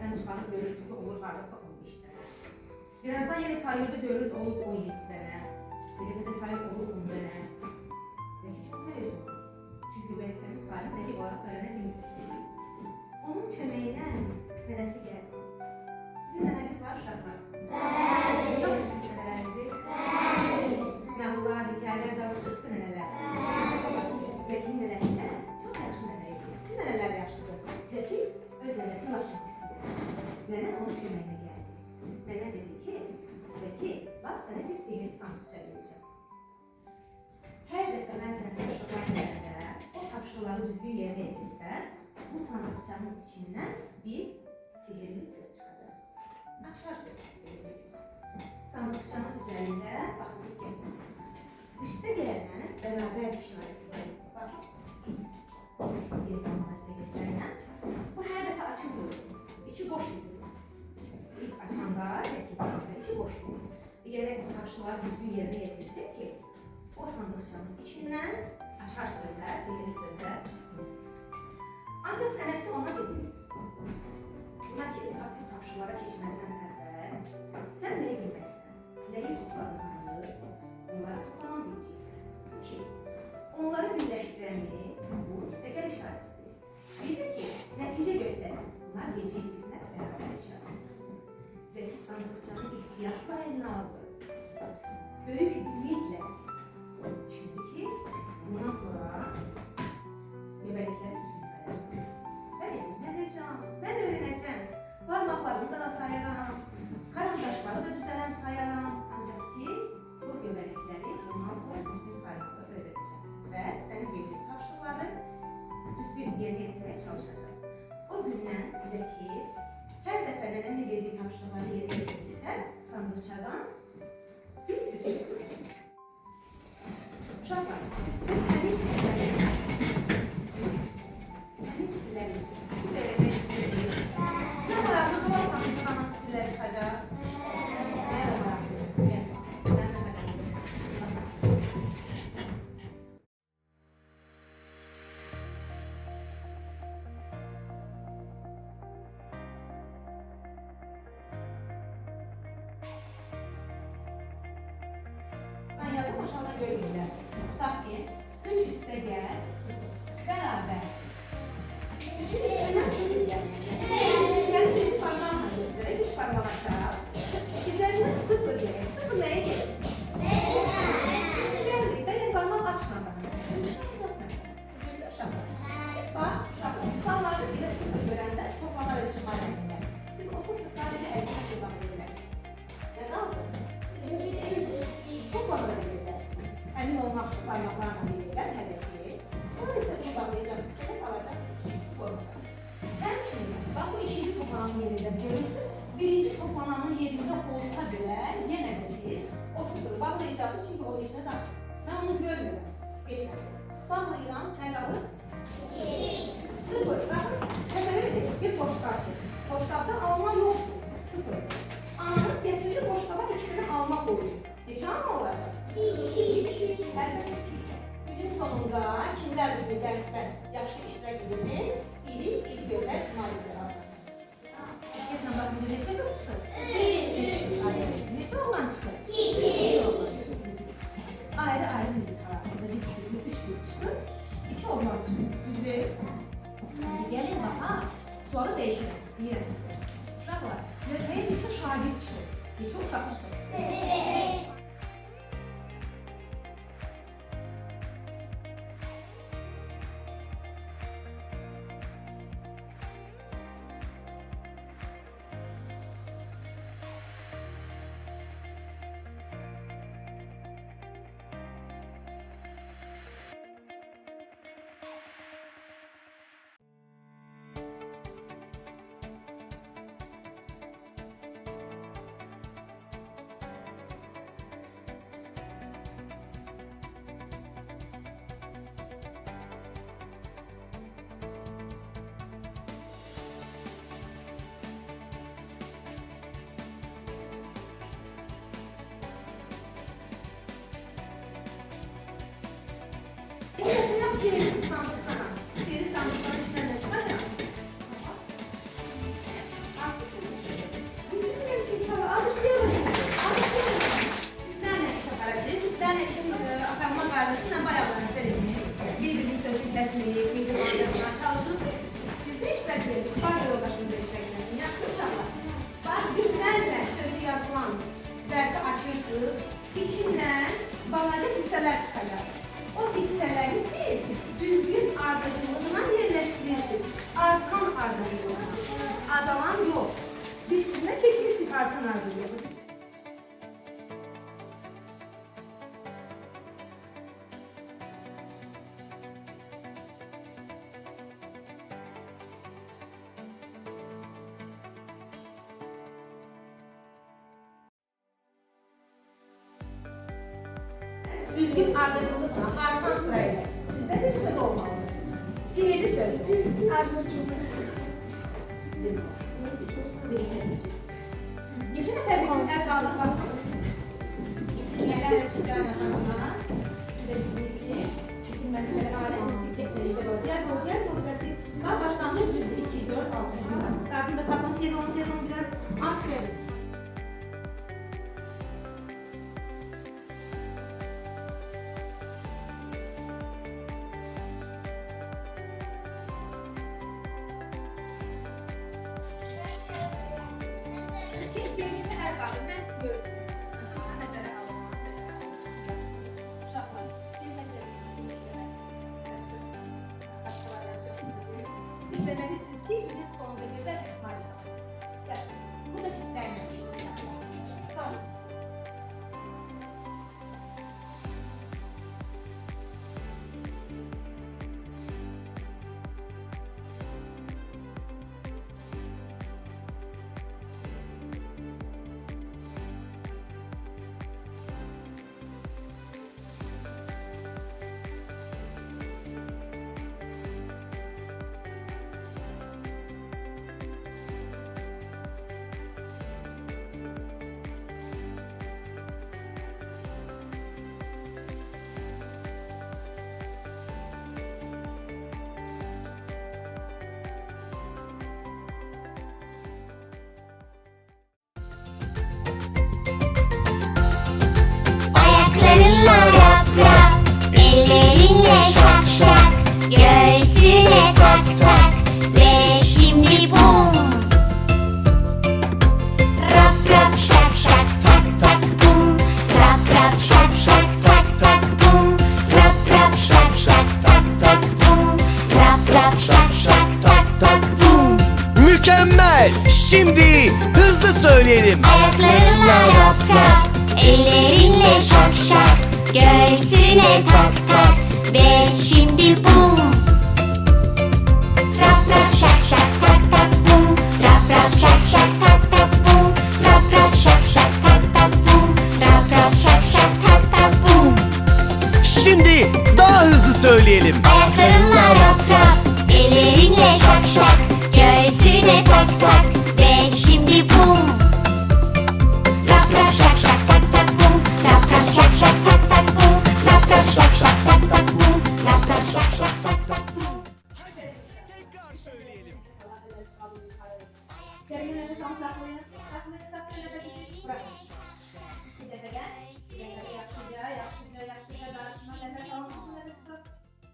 Siniften çıkarıp görürdü ki olur hardasa 15 tane. Birazdan yine sayırdı görürdü olur 17 tane. Bir de sayır olur 10 tane. Zeki çok meyus oldu. Çünkü göbeklerin sayı ne olarak öğrenebildi. Onun kömeğiyle neresi geldi? Sizin nənəniz var uşaqlar? Bəli. Çok istəyir nənənizi? Bəli. Nağıllar, hikayələr danışırsın nənələr? Bəli. Zəki'nin nənəsi nə? Çox yaxşı nənə idi. Siz nənələr yaxşıdır. Zəki öz nənəsini laf çox istəyir. Nənə onun köməyinə gəldi. Nənə dedi ki, Zəki, bax sənə bir sihirli sandıqça verəcəm. Hər dəfə mən sənə tapşırıqlar verəndə, o tapşırıqları düzgün yerinə yetirsən, bu sandıqçanın içindən bir sihirli söz çıxacaq. Açarsınız. Sandıqçanın üzərində baxın gəlin. Üstə gələn bərabər işarəsi var. Baxın. Telefonla sizə göstərirəm. Bu hər dəfə açılır. İçi boş olur. İlk açanda içi boş olur. Gərək bu tapşırıqları düzgün yerinə yetirsin ki, o sandıqçanın içindən açar sözlər, sihirli sözlər çıxsın. Ancaq nənəsi ona dedi. Buna ki, bu tapşırıqlara keçməzdən əvvəl sən nəyi bilməksən? Nəyi topladığını, onlara toplanan deyəcəksən. İki, onları birləşdirəni bu istəgəl işarəsidir. Bir də ki, nəticə göstərən, bunlar gecəyik bizlə bərabər işarəsi. Zəki sandıqçanı ehtiyatla əlinə aldı. Böyük ümidlə düşündü ki, bundan sonra göbələkləri düzgün sayacaq. Mən edəcəm, mən öyrənəcəm. Parmaqlarımı da sayaram, karandaşları da düzələm sayaram. Ancaq ki, bu göbələkləri bundan sonra düzgün saymağı öyrənəcəm. Və sənin verdiyin tapşırıqları düzgün yerinə yetirməyə çalışacaq. O gündən Zəki hər dəfə nənənin verdiyi tapşırıqları yerinə yetirdikdə sandıqçadan bir sir çıxır. Uşaqlar, biz həmin sirləri siz öyrənmək istəyirsiniz. Sizə maraqlı bu sandıqçadan nasıl sirlər çıxacaq? Nəyə də maraqlı? Yazın aşağıda görməyəcəksiniz. Baxın, 3 üstə gəl, 0. Bərabər. 3'ün üstündən 0 gəlməyəcək. Yəni, 3 parmağına göstərək, 3 parmaq aşağı. Üzərində 0 gələk. 0 nəyə gəlir? Şimdi gəlmirik də, yəni parmaq açmadan. Düzdür uşaqlar. Siz bax, uşaqlar, misallarda bir də 0 görəndə toplamalar üçün aləmində. Siz o 0 sadəcə əlində toplama edilərsiniz. Nə qaldı? Toplamalar edilərsiniz. Əmin olmaq üçün parmaqlarla edilərs, hədəfi. Sonra isə toplayacağınız skelet alacaq formada. Həmçinin, bax bu ikinci toplananın yerində görürsünüz. Birinci toplananın yerində olsa belə, yenə də siz o 0'ı bağlayacaqsınız, çünki o işinə qalır. Mən onu görmürəm, geçmədim. Bağlayıram, nə qalır? 0. Baxın, təsəvvür edin, bir boşqabdır. Boşqabda alma yoxdur, 0. Ananız gətirir, boşqaba 2 dənə alma qoyur. Neçə alma olacaq? 2. Əlbəttə 2. Günün sonunda kimlər bu dərsdən yaxşı iştirak edəcək? İri gözəl smayliklər alacaq. Getmə baxın, neçə qız çıxır? 1. Neçə oğlan çıxır? 2. Siz ayrı-ayrı müzik arasında bir sürü 3 qız çıxır, 2 oğlan çıxır. Düzdür? Gəlin baxaq, sualı dəyişirəm, deyirəm sizə. Uşaqlar, lövhəyə neçə şagird çıxır? Neçə uşaq çıxır? 5. Düzgün ardacılıkla, artan sırayla. Sizde bir söz olmalı. Sihirli söz. Neçə nəfər bitirlər qaldı baxın? Nelər yapacağını hanımlar? Sizə bilgisi, bitirməsələr aləm, diqqətlə işlə olacaq. Bax, başlanğıc 102, 4, 6. Startında baxın, tez olun, biraz aferin. İşlemelisiniz ki günün sonunda güzel ısmarlarsınız. Bu da ciddenmiş. Tamam. Ayaklarınla rap rap, ellerinle şak şak, göğsüne tak tak ve şimdi bum. Rap rap şak şak tak tak bum. Rap rap şak şak tak tak bum. Rap rap şak şak tak tak bum. Rap rap şak şak tak tak bum. Mükemmel! Şimdi hızlı söyleyelim. Ayaklarınla rap rap, ellerinle şak şak, göğsüne tak tak ve şimdi bum. Rap rap şak şak tak tak bum. Rap rap şak şak tak tak bum. Rap rap şak şak tak tak bum. Rap rap şak şak tak tak bum. Şimdi daha hızlı söyleyelim. Ayaklarınla rap rap, ellerinle şak şak, göğsüne tak tak ve şimdi bum. Rap rap şak şak tak tak bum. Rap rap şak şak tak tak bum. Rap rap şak şak tak tak bum. Rap rap şak şak tak tak bum. Tekrar söyleyelim. Terimleri tam saklayın. Aklınızı saklayın. Bırakın. Bir defa gel. Bir defa yakışıca. Karşısına nefes alın. Nefes bırak.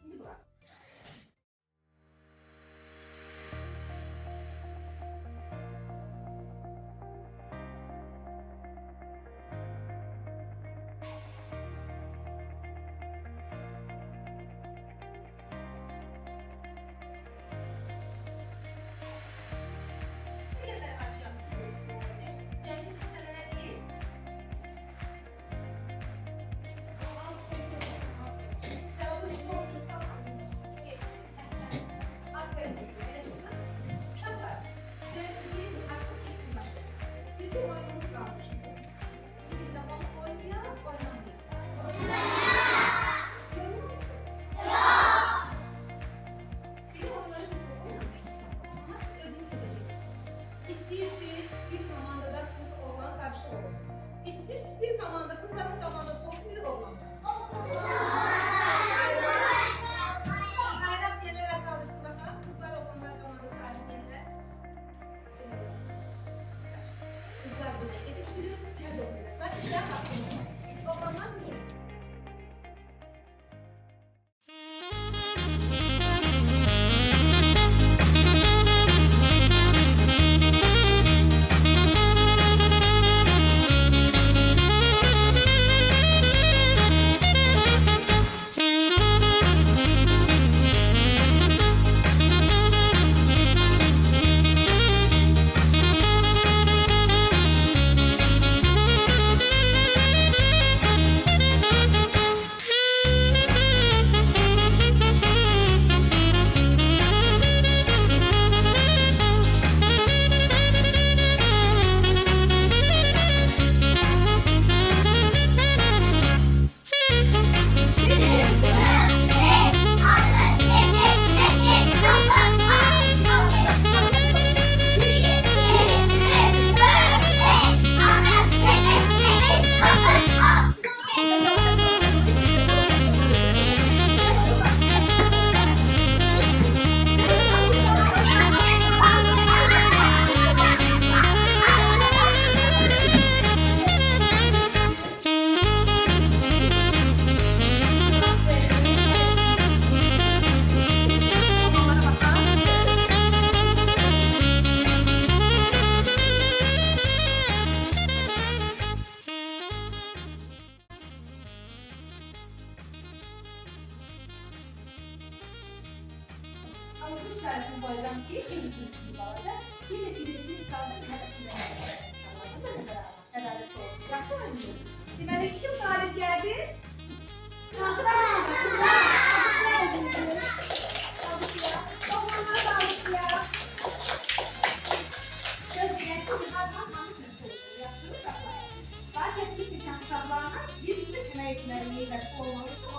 Şimdi bırak. Bir defa başlayalım. Cengiz bir sene değil. üç tanesini koyacağım ki gecikmesin gibi olacak. Bir de birinci misalda bir tane kullanacağım. Anladın mı mesela? Adalet olsun. Yaxşı mı biliyorsun? Deməli, kim qalib gəldi? Kızlar!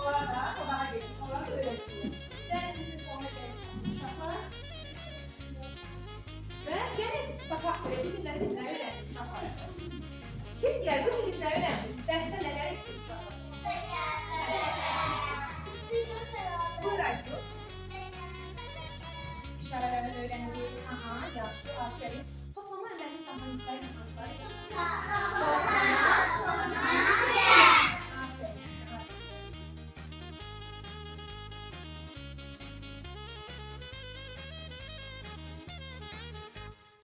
Onlara da, onlara gelin, onlara da öğretsin. Dersiniz ona gelin uşaqlar. Və gəlin, baxaq buraya, bu günləri biz nə öyrəndik uşaqlar? Kim deyər, bu gün biz nə öyrəndik? Dərsdə nələr etdik uşaqlar? Buyur Aysu. İşarələrini öyrəndik. Aha, yaxşı, afərin. Toplama əməlini komponentləri nasıl var?